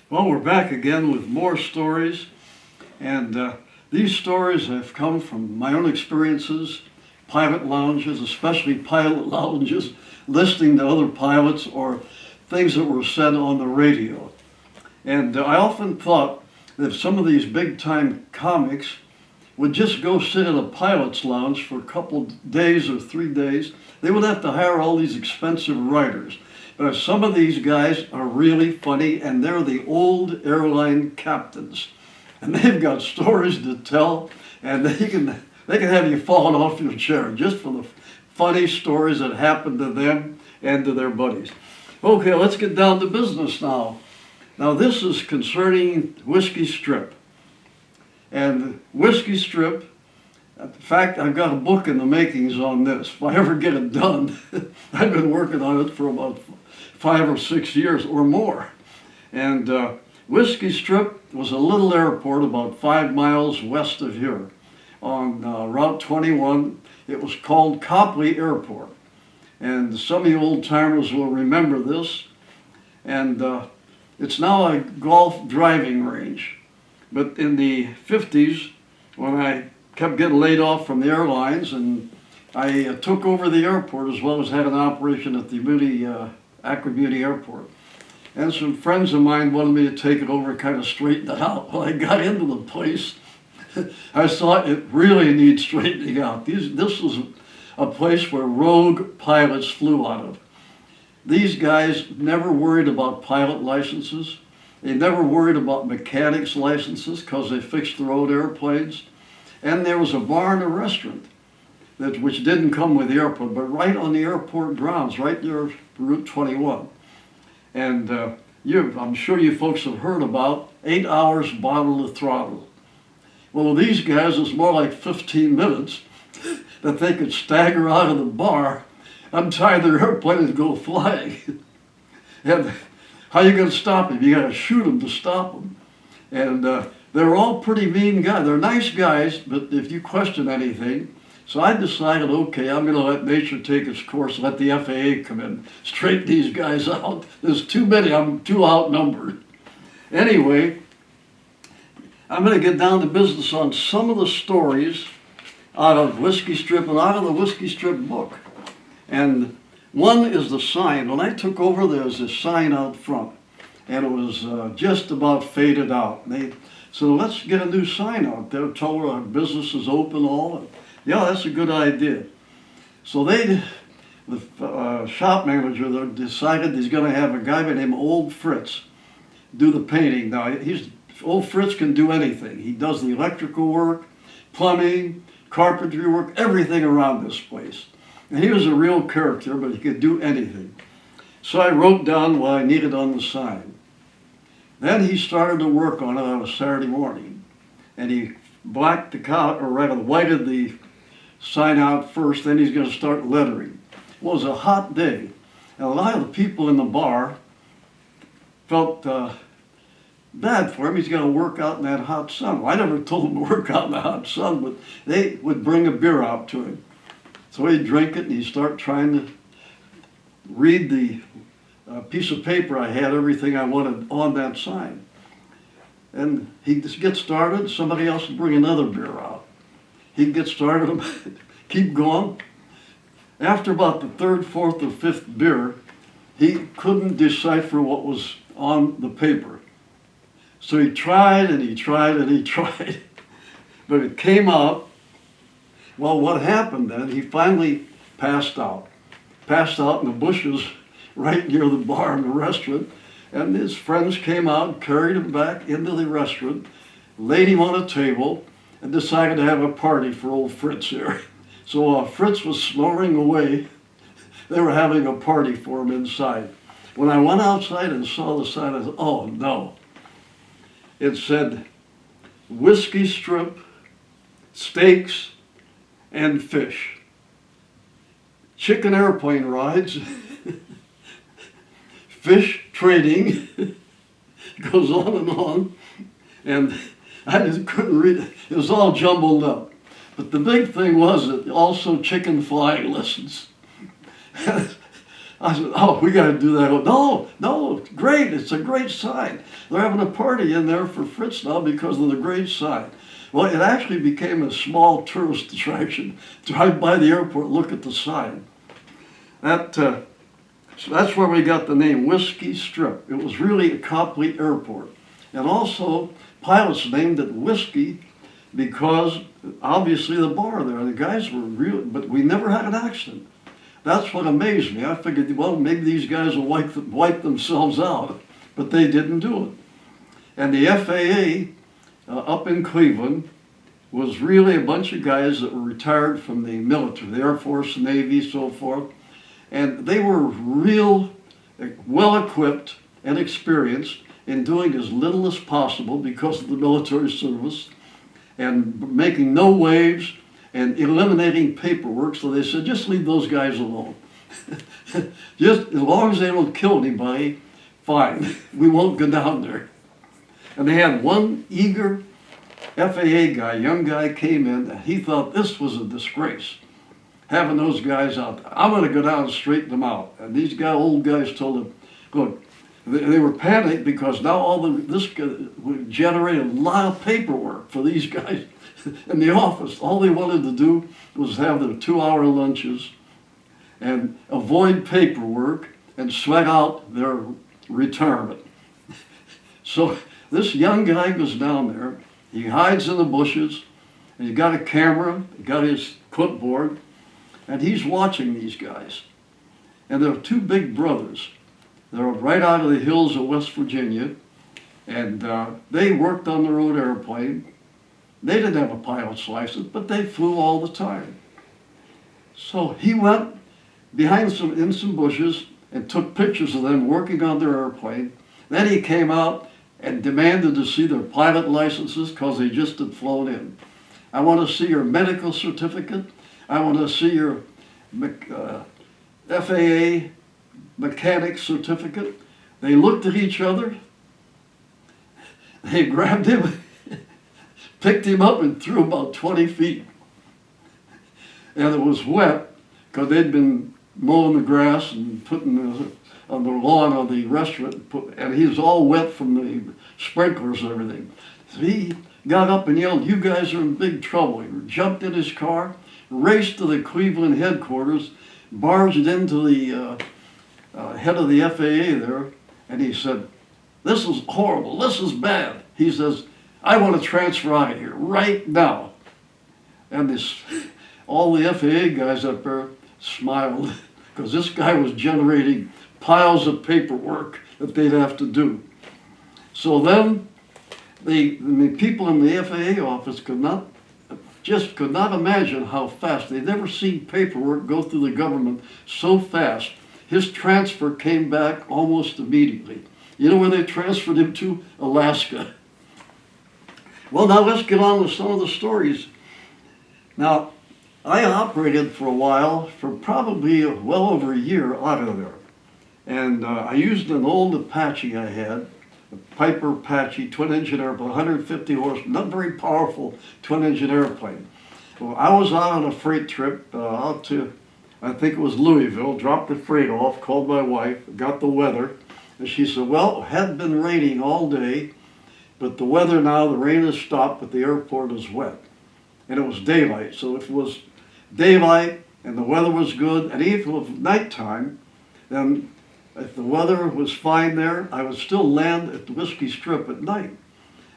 Well, we're back again with more stories, and these stories have come from my own experiences, pilot lounges, especially pilot lounges, listening to other pilots or things that were said on the radio. And I often thought that if some of these big-time comics would just go sit in a pilot's lounge for a couple days or 3 days, they would have to hire all these expensive writers. But some of these guys are really funny, and they're the old airline captains. And they've got stories to tell, and they can have you falling off your chair just for the funny stories that happened to them and to their buddies. Okay, let's get down to business now. Now this is concerning Whiskey Strip. And Whiskey Strip, in fact, I've got a book in the makings on this. If I ever get it done, I've been working on it for about 5 or 6 years or more. And Whiskey Strip was a little airport about 5 miles west of here on Route 21. It was called Copley Airport. And some of you old timers will remember this. And it's now a golf driving range. But in the 50s, when I kept getting laid off from the airlines, and I took over the airport as well as had an operation at the Akron Airport. And some friends of mine wanted me to take it over and kind of straighten it out. Well, I got into the place. I saw it really needs straightening out. This was a place where rogue pilots flew out of. These guys never worried about pilot licenses. They never worried about mechanics licenses because they fixed their own airplanes. And there was a bar and a restaurant which didn't come with the airport, but right on the airport grounds, right near Route 21. And I'm sure you folks have heard about 8 hours bottle to throttle. Well, these guys, it's more like 15 minutes that they could stagger out of the bar, untie their airplane and go flying. And how you going to stop them? You got to shoot them to stop them. And they're all pretty mean guys. They're nice guys, but if you question anything, so I decided, okay, I'm going to let nature take its course, let the FAA come in, straighten these guys out. There's too many, I'm too outnumbered. Anyway, I'm going to get down to business on some of the stories out of Whiskey Strip and out of the Whiskey Strip book. And one is the sign. When I took over, there was this sign out front, and it was just about faded out. So let's get a new sign out there, tell her our business is open, all. Yeah, that's a good idea. So the shop manager there decided he's going to have a guy by the name of Old Fritz do the painting. Now, Old Fritz can do anything. He does the electrical work, plumbing, carpentry work, everything around this place. And he was a real character, but he could do anything. So I wrote down what I needed on the sign. Then he started to work on it on a Saturday morning. And he blacked the whited the sign out first, then he's going to start lettering. Well, it was a hot day. And a lot of the people in the bar felt bad for him. He's going to work out in that hot sun. Well, I never told him to work out in the hot sun, but they would bring a beer out to him. So he'd drink it and he'd start trying to read the piece of paper I had, everything I wanted on that sign. And he'd just get started, somebody else would bring another beer out. He'd get started, keep going. After about the 3rd, 4th, or 5th beer, he couldn't decipher what was on the paper. So he tried and he tried and he tried, but it came out. Well, what happened then, he finally passed out in the bushes right near the bar and the restaurant, and his friends came out and carried him back into the restaurant, laid him on a table, and decided to have a party for old Fritz here. So while Fritz was snoring away, they were having a party for him inside. When I went outside and saw the sign, I said, oh no. It said, Whiskey Strip, steaks, and fish. Chicken airplane rides, fish trading, goes on, and I just couldn't read it. It was all jumbled up. But the big thing was that also chicken flying lessons. I said, oh, we got to do that. No, no, it's great. It's a great sign. They're having a party in there for Fritz now because of the great sign. Well, it actually became a small tourist attraction. Drive by the airport, look at the sign. So that's where we got the name Whiskey Strip. It was really a Copley Airport. And also, pilots named it Whiskey because obviously the bar there, the guys were real, but we never had an accident. That's what amazed me. I figured, well, maybe these guys will wipe themselves out, but they didn't do it. And the FAA up in Cleveland was really a bunch of guys that were retired from the military, the Air Force, Navy, so forth. And they were real well-equipped and experienced in doing as little as possible because of the military service and making no waves and eliminating paperwork. So they said, just leave those guys alone. Just as long as they don't kill anybody, fine. We won't go down there. And they had one eager FAA guy, young guy, came in, and he thought this was a disgrace, having those guys out there. I'm going to go down and straighten them out. And these old guys told him, look, they were panicked because now this would generate a lot of paperwork for these guys in the office. All they wanted to do was have their 2-hour lunches and avoid paperwork and sweat out their retirement. So this young guy goes down there, he hides in the bushes, and he's got a camera, got his clipboard, and he's watching these guys. And they're two big brothers. They're right out of the hills of West Virginia, and they worked on their own airplane. They didn't have a pilot's license, but they flew all the time. So he went behind in some bushes and took pictures of them working on their airplane. Then he came out and demanded to see their pilot licenses because they just had flown in. I want to see your medical certificate. I want to see your FAA mechanic certificate. They looked at each other. They grabbed him, picked him up, and threw him about 20 feet. And it was wet because they'd been mowing the grass and putting on the lawn of the restaurant, and he was all wet from the sprinklers and everything. So he got up and yelled, "You guys are in big trouble." He jumped in his car, raced to the Cleveland headquarters, barged into the head of the FAA there, and he said, "This is horrible, this is bad." He says, "I want to transfer out of here right now." And all the FAA guys up there smiled because this guy was generating piles of paperwork that they'd have to do. So then the people in the FAA office could not imagine how fast. They'd never seen paperwork go through the government so fast. His transfer came back almost immediately. You know where they transferred him to? Alaska. Well, now let's get on with some of the stories. Now, I operated for a while, for probably well over a year out of there. And I used an old Apache I had, a Piper Apache twin-engine airplane, 150 horse, not very powerful twin-engine airplane. Well, I was out on a freight trip out to, I think it was Louisville, dropped the freight off, called my wife, got the weather, and she said, well, it had been raining all day, but the weather now, the rain has stopped, but the airport is wet. And it was daylight, so if it was daylight and the weather was good, and even if it was nighttime, then if the weather was fine there, I would still land at the Whiskey Strip at night.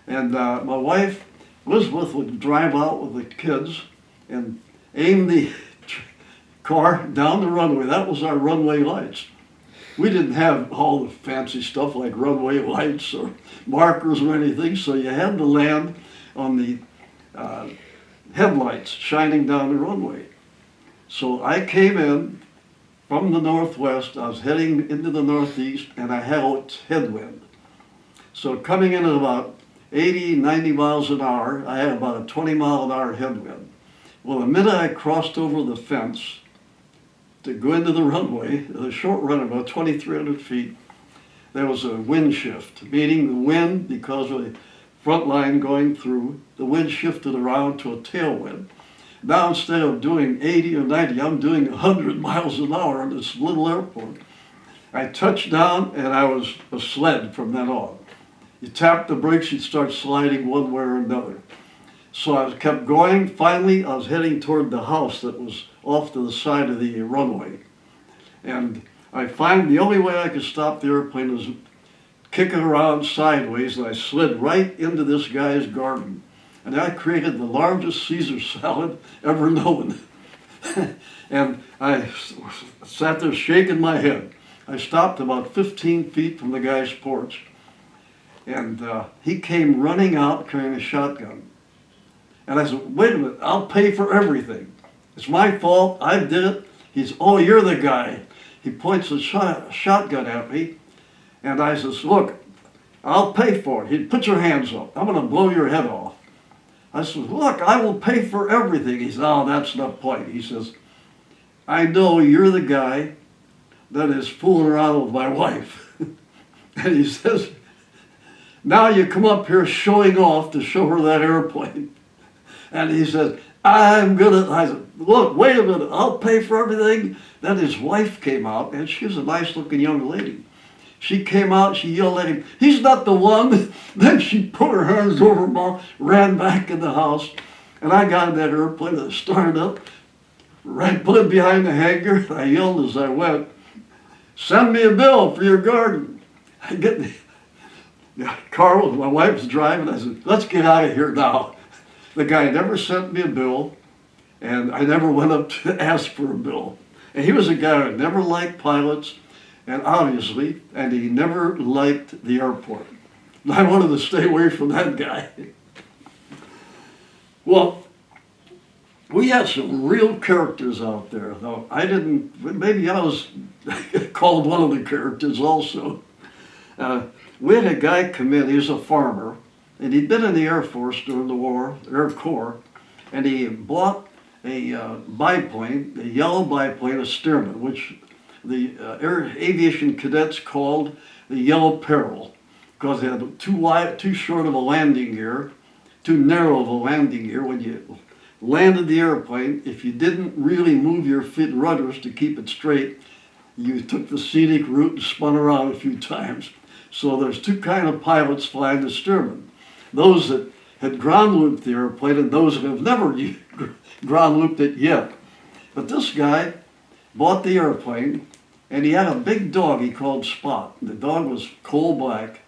And my wife, Elizabeth, would drive out with the kids and aim the car down the runway. That was our runway lights. We didn't have all the fancy stuff like runway lights or markers or anything, so you had to land on the headlights shining down the runway. So I came in from the northwest, I was heading into the northeast, and I had a headwind. So coming in at about 80, 90 miles an hour, I had about a 20 mile an hour headwind. Well, the minute I crossed over the fence to go into the runway, the short run about 2,300 feet, there was a wind shift, meaning the wind, because of the front line going through, the wind shifted around to a tailwind. Now instead of doing 80 or 90, I'm doing 100 miles an hour on this little airport. I touched down and I was a sled from then on. You tap the brakes, you'd start sliding one way or another. So I kept going. Finally, I was heading toward the house that was off to the side of the runway. And I find the only way I could stop the airplane was kick it around sideways, and I slid right into this guy's garden. And I created the largest Caesar salad ever known. And I sat there shaking my head. I stopped about 15 feet from the guy's porch, and he came running out carrying a shotgun. And I said, wait a minute, I'll pay for everything. It's my fault, I did it. He's, oh, you're the guy. He points a shotgun at me, and I says, look, I'll pay for it. He put your hands up. I'm going to blow your head off. I said, look, I will pay for everything. He said, oh, that's the point. He says, I know you're the guy that is fooling around with my wife. And he says, now you come up here showing off to show her that airplane. And he said, I said, look, wait a minute, I'll pay for everything. Then his wife came out, and she was a nice looking young lady. She came out, she yelled at him, he's not the one. Then she put her hands over her mouth, ran back in the house, and I got in that airplane and started up, put it behind the hangar, and I yelled as I went, send me a bill for your garden. I get the car, my wife was driving, I said, let's get out of here now. The guy never sent me a bill, and I never went up to ask for a bill. And he was a guy who never liked pilots, and obviously, and he never liked the airport. And I wanted to stay away from that guy. Well, we had some real characters out there, though maybe I was called one of the characters also. We had a guy come in, he was a farmer, and he'd been in the Air Force during the war, Air Corps, and he bought a biplane, a yellow biplane, a Stearman, which the aviation cadets called the Yellow Peril, because it had too short of a landing gear, too narrow of a landing gear. When you landed the airplane, if you didn't really move your feet rudders to keep it straight, you took the scenic route and spun around a few times. So there's two kinds of pilots flying the Stearman. Those that had ground looped the airplane and those that have never ground looped it yet. But this guy bought the airplane, and he had a big dog he called Spot. The dog was coal black.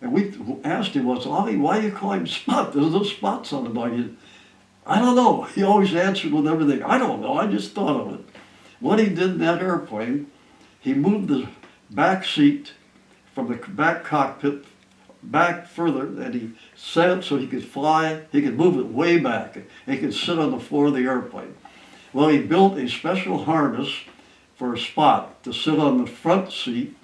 And we asked him once, Ollie, why do you call him Spot? There's no spots on the dog. I don't know. He always answered with everything. I don't know. I just thought of it. What he did in that airplane, he moved the back seat from the back cockpit back further, and he set it so he could fly. He could move it way back. He could sit on the floor of the airplane. Well, he built a special harness for Spot to sit on the front seat,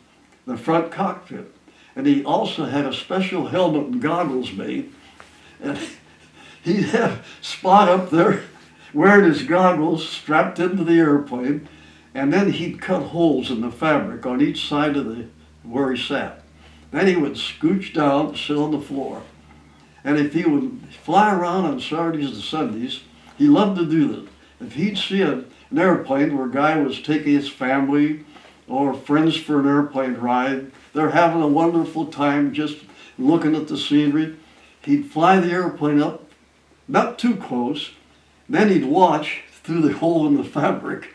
the front cockpit. And he also had a special helmet and goggles made. And he'd have Spot up there wearing his goggles strapped into the airplane, and then he'd cut holes in the fabric on each side of where he sat. Then he would scooch down, sit on the floor. And if he would fly around on Saturdays and Sundays, he loved to do this. If he'd see an airplane where a guy was taking his family or friends for an airplane ride, they're having a wonderful time just looking at the scenery, he'd fly the airplane up, not too close, then he'd watch through the hole in the fabric.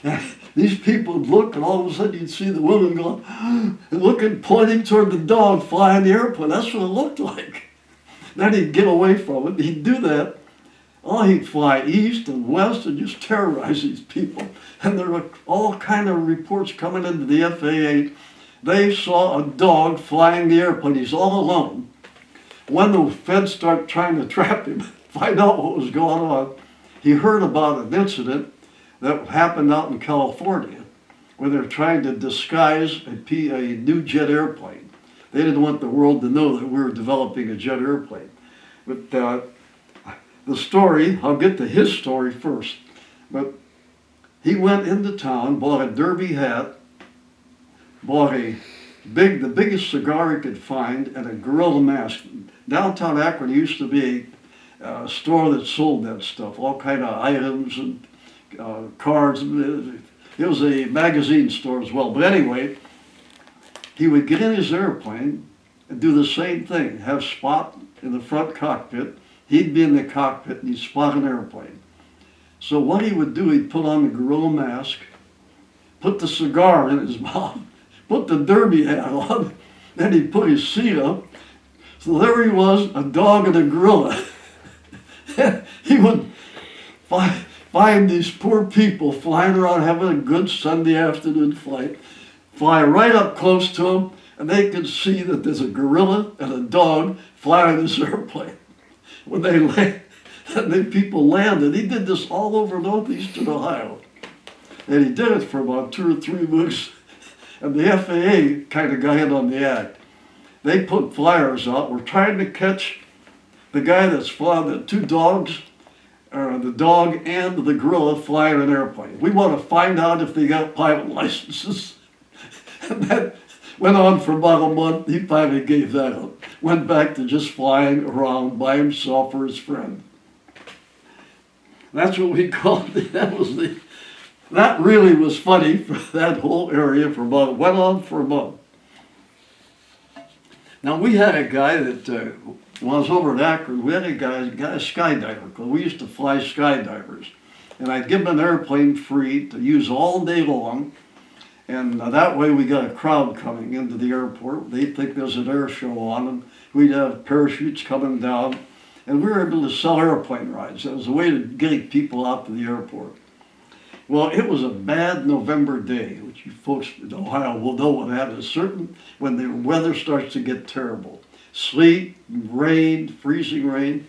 And these people would look, and all of a sudden you'd see the woman going, looking, pointing toward the dog flying the airplane. That's what it looked like. Then he'd get away from it. He'd do that. Oh, he'd fly east and west and just terrorize these people. And there were all kind of reports coming into the FAA. They saw a dog flying the airplane. He's all alone. When the feds start trying to trap him, find out what was going on, he heard about an incident that happened out in California where they're trying to disguise a new jet airplane. They didn't want the world to know that we were developing a jet airplane. But the story, I'll get to his story first, but he went into town, bought a derby hat, bought the biggest cigar he could find, and a gorilla mask. Downtown Akron used to be a store that sold that stuff, all kind of items and cards. It was a magazine store as well. But anyway, he would get in his airplane and do the same thing, have Spot in the front cockpit. He'd be in the cockpit and he'd spot an airplane. So what he would do, he'd put on the gorilla mask, put the cigar in his mouth, put the derby hat on, then he'd put his seat up. So there he was, a dog and a gorilla. He would find these poor people flying around having a good Sunday afternoon flight, fly right up close to them, and they could see that there's a gorilla and a dog flying this airplane. When they land, and the people landed, he did this all over northeastern Ohio. And he did it for about 2 or 3 weeks. And the FAA kind of got in on the act. They put flyers out. We're trying to catch the guy that's flying the 2 dogs, or the dog and the gorilla flying an airplane. We want to find out if they got pilot licenses. And that went on for about a month. He finally gave that up. Went back to just flying around by himself or his friend. That's what we called it. That really was funny for that whole area for about, went on for a month. Now we had a guy that, when I was over at Akron, we had a skydiver, because we used to fly skydivers. And I'd give him an airplane free to use all day long. And that way we got a crowd coming into the airport. They'd think there's an air show on, and we'd have parachutes coming down. And we were able to sell airplane rides. That was a way of getting people out to the airport. Well, it was a bad November day, which you folks in Ohio will know what that is. When the weather starts to get terrible. Sleet, rain, freezing rain.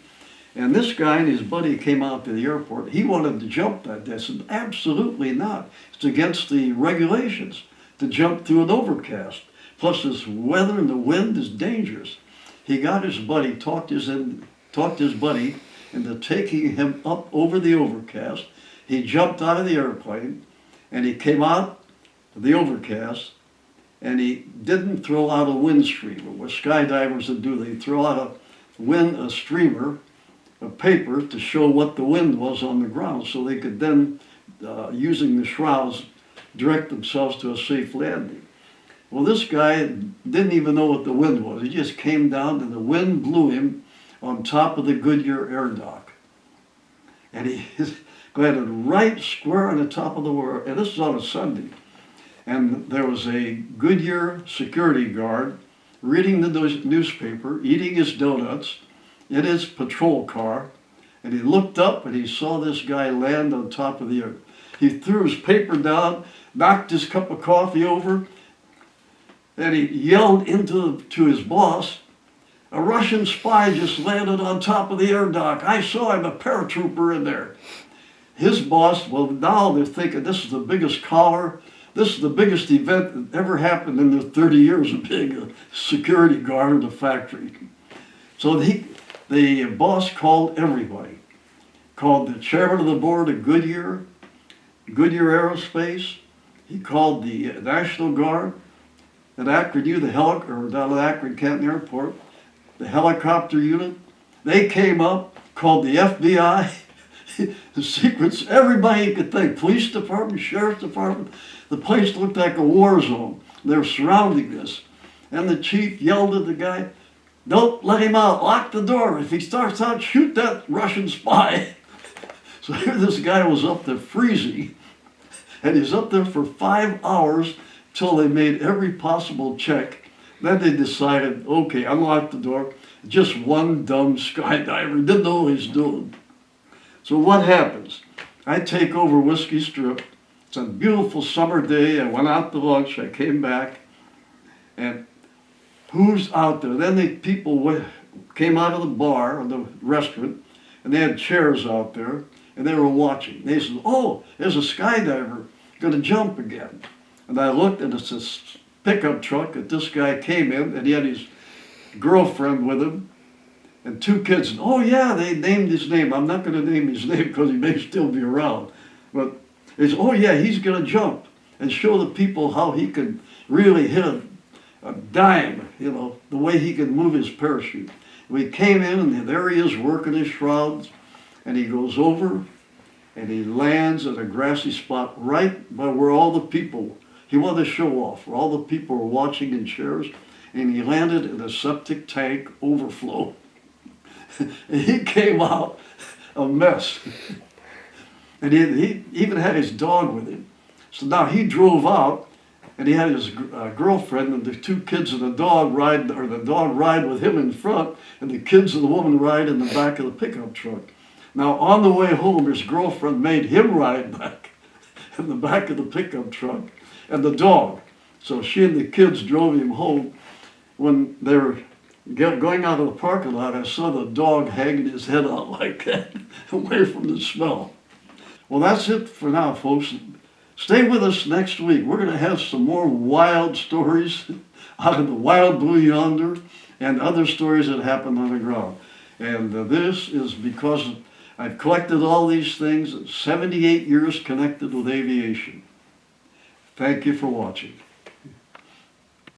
And this guy and his buddy came out to the airport. He wanted to jump that day. I said, absolutely not. It's against the regulations to jump through an overcast. Plus this weather and the wind is dangerous. He got his buddy, talked his buddy into taking him up over the overcast. He jumped out of the airplane and he came out of the overcast and he didn't throw out a wind streamer. What skydivers would do, they throw out a streamer of paper to show what the wind was on the ground so they could then, using the shrouds, direct themselves to a safe landing. Well, this guy didn't even know what the wind was. He just came down and the wind blew him on top of the Goodyear air dock. And he landed right square on the top of the world. And this was on a Sunday. And there was a Goodyear security guard reading the newspaper, eating his donuts in his patrol car. And he looked up and he saw this guy land on top of the earth. He threw his paper down, knocked his cup of coffee over, and he yelled to his boss, "A Russian spy just landed on top of the air dock. I saw him, a paratrooper in there." His boss, well, now they're thinking this is the biggest collar, this is the biggest event that ever happened in their 30 years of being a security guard at a factory. So the boss called everybody. Called the chairman of the board of Goodyear Aerospace. He called the National Guard at Akron, down at Akron Canton Airport, the helicopter unit. They came up, called the FBI, the secrets, everybody you could think, police department, sheriff's department. The place looked like a war zone. They were surrounding this. And the chief yelled at the guy, "Don't let him out, lock the door. If he starts out, shoot that Russian spy." So here this guy was up there freezing, and he's up there for 5 hours till they made every possible check. Then they decided, okay, unlock the door. Just one dumb skydiver, didn't know what he's doing. So what happens? I take over Whiskey Strip. It's a beautiful summer day. I went out to lunch. I came back, and who's out there? Then the people came out of the bar or the restaurant, and they had chairs out there, and they were watching. They said, "Oh, there's a skydiver going to jump again." And I looked, and it's this pickup truck that this guy came in, and he had his girlfriend with him, and 2 kids. And, oh yeah, they named his name. I'm not going to name his name because he may still be around. But they said, "Oh yeah, he's going to jump and show the people how he could really hit a dime, the way he could move his parachute." We came in, and there he is working his shrouds, and he goes over, and he lands at a grassy spot right by where all the people, he wanted to show off, where all the people were watching in chairs, and he landed in a septic tank overflow. And he came out a mess. And he even had his dog with him. So now he drove out, and he had his girlfriend and the two kids and the dog ride with him in front, and the kids and the woman ride in the back of the pickup truck. Now on the way home, his girlfriend made him ride back in the back of the pickup truck, and the dog. So she and the kids drove him home. When they were going out of the parking lot, I saw the dog hanging his head out like that, away from the smell. Well, that's it for now, folks. Stay with us next week. We're going to have some more wild stories out of the wild blue yonder and other stories that happen on the ground. And this is because I've collected all these things, 78 years connected with aviation. Thank you for watching.